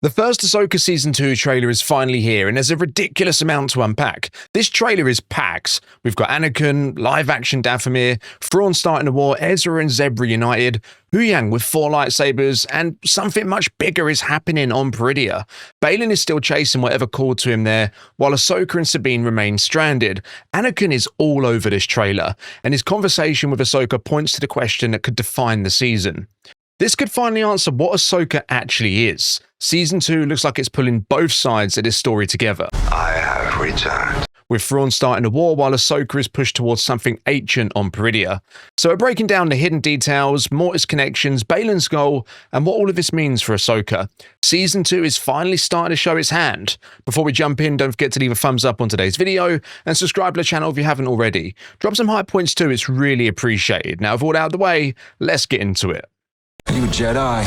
The first Ahsoka Season 2 trailer is finally here, and there's a ridiculous amount to unpack. This trailer is packed. We've got Anakin, live-action Dathomir, Thrawn starting a war, Ezra and Zeb reunited, Huyang with 4 lightsabers, and something much bigger is happening on Peridea. Baylan is still chasing whatever called to him there, while Ahsoka and Sabine remain stranded. Anakin is all over this trailer, and his conversation with Ahsoka points to the question that could define the season. This could finally answer what Ahsoka actually is. Season 2 looks like it's pulling both sides of this story together. I have returned. With Thrawn starting a war while Ahsoka is pushed towards something ancient on Peridea. So we're breaking down the hidden details, Mortis connections, Baylan's goal, and what all of this means for Ahsoka. Season 2 is finally starting to show its hand. Before we jump in, don't forget to leave a thumbs up on today's video and subscribe to the channel if you haven't already. Drop some high points too, it's really appreciated. Now with all out of the way, let's get into it. Are you a Jedi?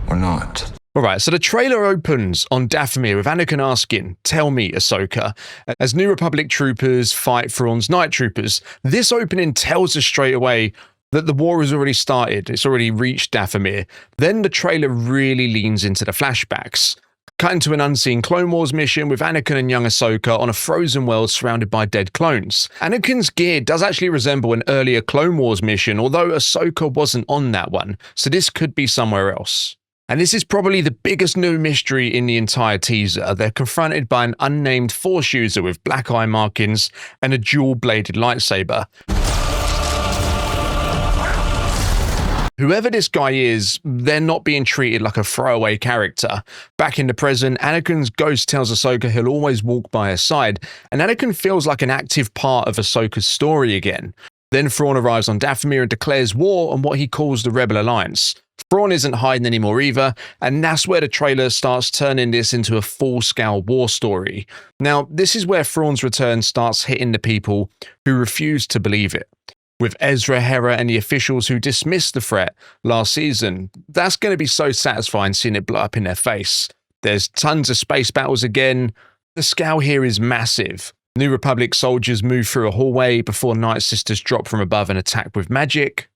Or not? Alright, so the trailer opens on Dathomir with Anakin asking, "Tell me, Ahsoka," as New Republic troopers fight Thrawn's Night Troopers. This opening tells us straight away that the war has already started, it's already reached Dathomir. Then the trailer really leans into the flashbacks. Cut into an unseen Clone Wars mission with Anakin and young Ahsoka on a frozen world surrounded by dead clones. Anakin's gear does actually resemble an earlier Clone Wars mission, although Ahsoka wasn't on that one, so this could be somewhere else. And this is probably the biggest new mystery in the entire teaser. They're confronted by an unnamed Force user with black eye markings and a dual-bladed lightsaber. Whoever this guy is, they're not being treated like a throwaway character. Back in the present, Anakin's ghost tells Ahsoka he'll always walk by her side, and Anakin feels like an active part of Ahsoka's story again. Then Thrawn arrives on Dathomir and declares war on what he calls the Rebel Alliance. Thrawn isn't hiding anymore either, and that's where the trailer starts turning this into a full-scale war story. Now, this is where Thrawn's return starts hitting the people who refuse to believe it. With Ezra, Hera, and the officials who dismissed the threat last season, that's going to be so satisfying seeing it blow up in their face. There's tons of space battles again. The scale here is massive. New Republic soldiers move through a hallway before Night Sisters drop from above and attack with magic.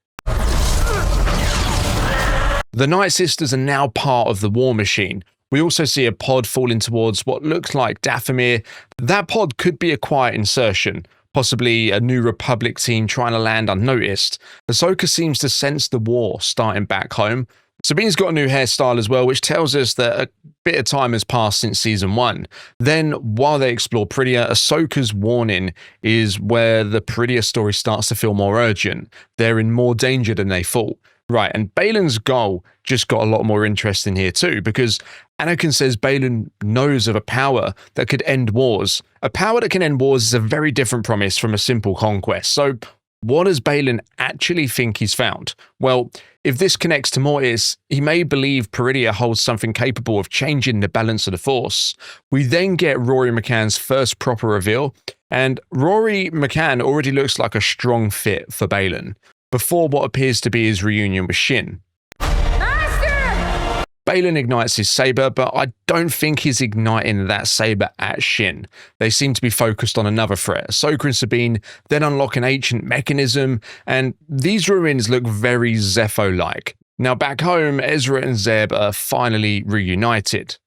The Night Sisters are now part of the war machine. We also see a pod falling towards what looks like Dathomir. That pod could be a quiet insertion, possibly a New Republic team trying to land unnoticed. Ahsoka seems to sense the war starting back home. Sabine's got a new hairstyle as well, which tells us that a bit of time has passed since Season 1. Then, while they explore Peridea, Ahsoka's warning is where the Peridea story starts to feel more urgent. They're in more danger than they thought. Right, and Baylan's goal just got a lot more interesting here too, because Anakin says Baylan knows of a power that could end wars. A power that can end wars is a very different promise from a simple conquest. So what does Baylan actually think he's found? Well, if this connects to Mortis, he may believe Peridea holds something capable of changing the balance of the Force. We then get Rory McCann's first proper reveal, and Rory McCann already looks like a strong fit for Baylan, before what appears to be his reunion with Shin. Master! Baylan ignites his saber, but I don't think he's igniting that saber at Shin. They seem to be focused on another threat. Ahsoka and Sabine then unlock an ancient mechanism, and these ruins look very Zepho-like. Now back home, Ezra and Zeb are finally reunited.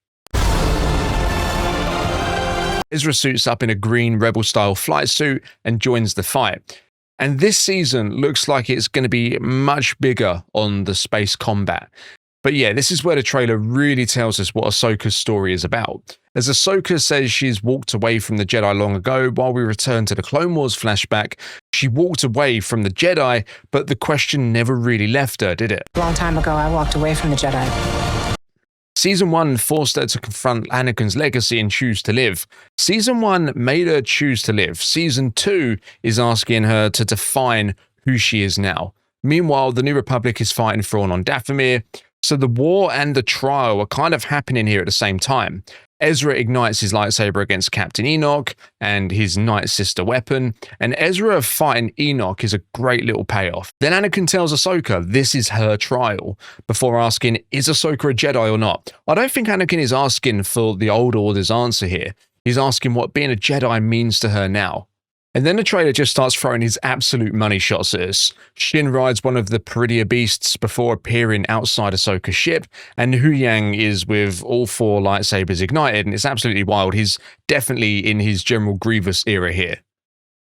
Ezra suits up in a green Rebel-style flight suit and joins the fight. And this season looks like it's going to be much bigger on the space combat. But yeah, this is where the trailer really tells us what Ahsoka's story is about. As Ahsoka says she's walked away from the Jedi long ago, while we return to the Clone Wars flashback, she walked away from the Jedi, but the question never really left her, did it? A long time ago, I walked away from the Jedi. Season 1 forced her to confront Anakin's legacy and choose to live. Season 1 made her choose to live. Season 2 is asking her to define who she is now. Meanwhile, the New Republic is fighting Thrawn on Dathomir, so the war and the trial are kind of happening here at the same time. Ezra ignites his lightsaber against Captain Enoch and his Night Sister weapon, and Ezra fighting Enoch is a great little payoff. Then Anakin tells Ahsoka this is her trial, before asking, is Ahsoka a Jedi or not? I don't think Anakin is asking for the old order's answer here. He's asking what being a Jedi means to her now. And then the trailer just starts throwing his absolute money shots at us. Shin rides one of the prettier beasts before appearing outside Ahsoka's ship, and Huyang is with all 4 lightsabers ignited, and it's absolutely wild. He's definitely in his General Grievous era here.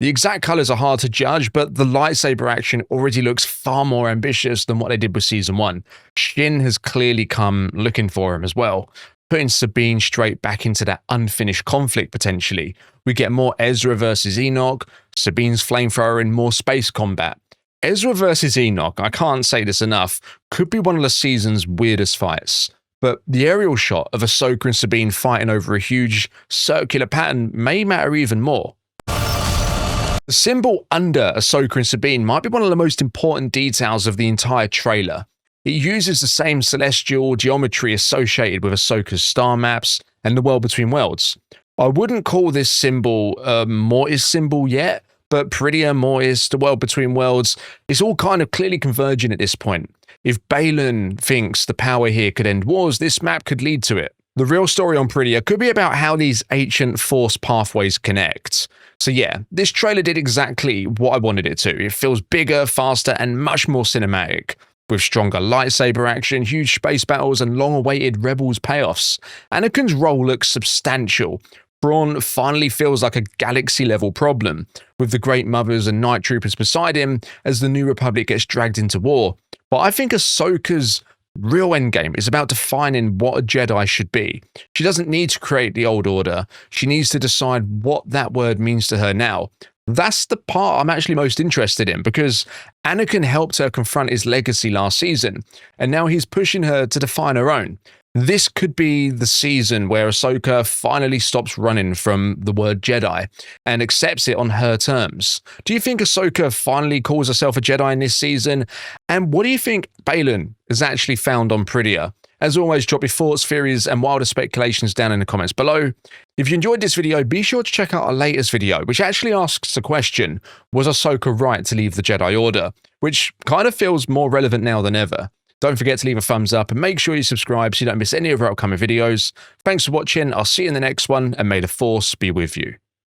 The exact colors are hard to judge, but the lightsaber action already looks far more ambitious than what they did with Season 1. Shin has clearly come looking for him as well, putting Sabine straight back into that unfinished conflict potentially. We get more Ezra versus Enoch, Sabine's flamethrower, and more space combat. Ezra versus Enoch, I can't say this enough, could be one of the season's weirdest fights. But the aerial shot of Ahsoka and Sabine fighting over a huge circular pattern may matter even more. The symbol under Ahsoka and Sabine might be one of the most important details of the entire trailer. It uses the same celestial geometry associated with Ahsoka's star maps and the world between worlds. I wouldn't call this symbol a Mortis symbol yet, but prettier, Mortis, the world between worlds, it's all kind of clearly converging at this point. If Baylan thinks the power here could end wars, this map could lead to it. The real story on Prettier could be about how these ancient force pathways connect. So yeah, this trailer did exactly what I wanted it to. It feels bigger, faster, and much more cinematic, with stronger lightsaber action, huge space battles, and long-awaited Rebels payoffs. Anakin's role looks substantial. Thrawn finally feels like a galaxy-level problem, with the Great Mothers and Night Troopers beside him as the New Republic gets dragged into war. But I think Ahsoka's real endgame is about defining what a Jedi should be. She doesn't need to create the old order. She needs to decide what that word means to her now. That's the part I'm actually most interested in, because Anakin helped her confront his legacy last season, and now he's pushing her to define her own. This could be the season where Ahsoka finally stops running from the word Jedi and accepts it on her terms. Do you think Ahsoka finally calls herself a Jedi in this season? And what do you think Baylan has actually found on Prettier? As always, drop your thoughts, theories, and wilder speculations down in the comments below. If you enjoyed this video, be sure to check out our latest video, which actually asks the question, was Ahsoka right to leave the Jedi Order? Which kind of feels more relevant now than ever. Don't forget to leave a thumbs up and make sure you subscribe so you don't miss any of our upcoming videos. Thanks for watching, I'll see you in the next one, and may the Force be with you.